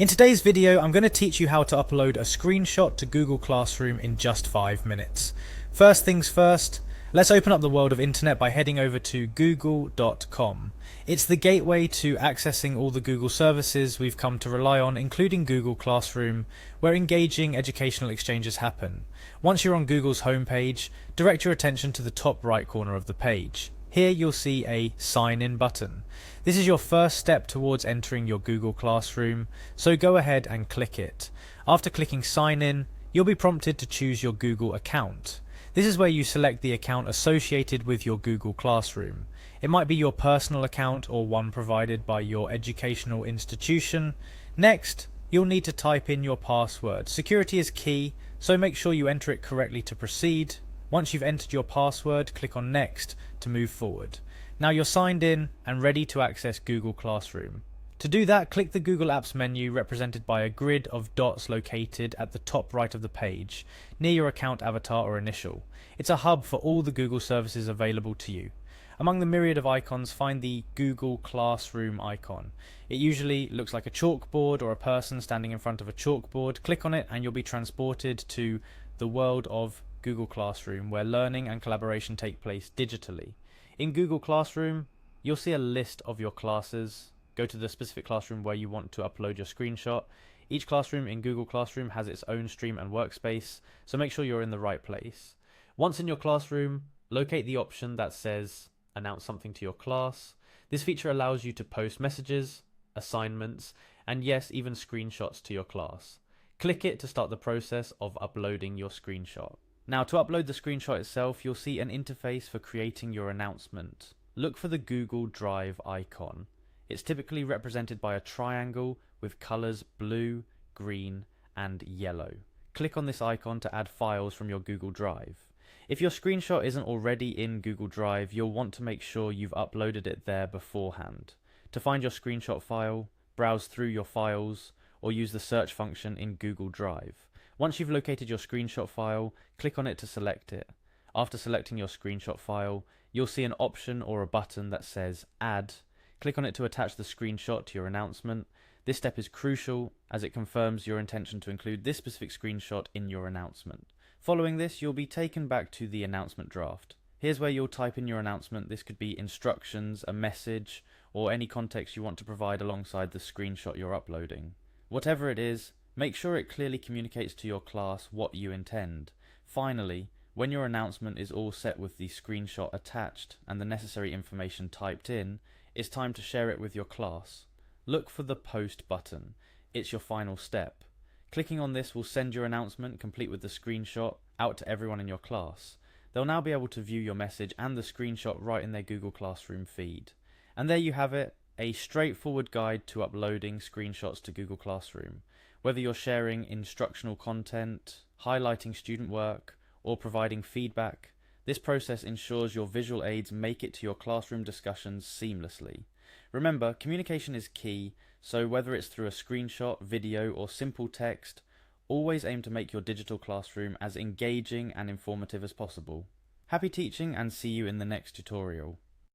In today's video, I'm going to teach you how to upload a screenshot to Google Classroom in just 5 minutes. First things first, let's open up the world of internet by heading over to google.com. It's the gateway to accessing all the Google services we've come to rely on, including Google Classroom, where engaging educational exchanges happen. Once you're on Google's homepage, direct your attention to the top right corner of the page. Here you'll see a Sign In button. This is your first step towards entering your Google Classroom, so go ahead and click it. After clicking Sign In, you'll be prompted to choose your Google account. This is where you select the account associated with your Google Classroom. It might be your personal account or one provided by your educational institution. Next, you'll need to type in your password. Security is key, so make sure you enter it correctly to proceed. Once you've entered your password, click on Next to move forward. Now you're signed in and ready to access Google Classroom. To do that, click the Google Apps menu represented by a grid of dots located at the top right of the page, near your account avatar or initial. It's a hub for all the Google services available to you. Among the myriad of icons, find the Google Classroom icon. It usually looks like a chalkboard or a person standing in front of a chalkboard. Click on it and you'll be transported to the world of Google Classroom, where learning and collaboration take place digitally. In Google Classroom, you'll see a list of your classes. Go to the specific classroom where you want to upload your screenshot. Each classroom in Google Classroom has its own stream and workspace, so make sure you're in the right place. Once in your classroom, locate the option that says Announce something to your class. This feature allows you to post messages, assignments, and yes, even screenshots to your class. Click it to start the process of uploading your screenshot. Now, to upload the screenshot itself, you'll see an interface for creating your announcement. Look for the Google Drive icon. It's typically represented by a triangle with colors blue, green, and yellow. Click on this icon to add files from your Google Drive. If your screenshot isn't already in Google Drive, you'll want to make sure you've uploaded it there beforehand. To find your screenshot file, browse through your files, or use the search function in Google Drive. Once you've located your screenshot file, click on it to select it. After selecting your screenshot file, you'll see an option or a button that says Add. Click on it to attach the screenshot to your announcement. This step is crucial as it confirms your intention to include this specific screenshot in your announcement. Following this, you'll be taken back to the announcement draft. Here's where you'll type in your announcement. This could be instructions, a message, or any context you want to provide alongside the screenshot you're uploading. Whatever it is, make sure it clearly communicates to your class what you intend. Finally, when your announcement is all set with the screenshot attached and the necessary information typed in, it's time to share it with your class. Look for the Post button. It's your final step. Clicking on this will send your announcement, complete with the screenshot, out to everyone in your class. They'll now be able to view your message and the screenshot right in their Google Classroom feed. And there you have it, a straightforward guide to uploading screenshots to Google Classroom. Whether you're sharing instructional content, highlighting student work, or providing feedback, this process ensures your visual aids make it to your classroom discussions seamlessly. Remember, communication is key, so whether it's through a screenshot, video, or simple text, always aim to make your digital classroom as engaging and informative as possible. Happy teaching and see you in the next tutorial.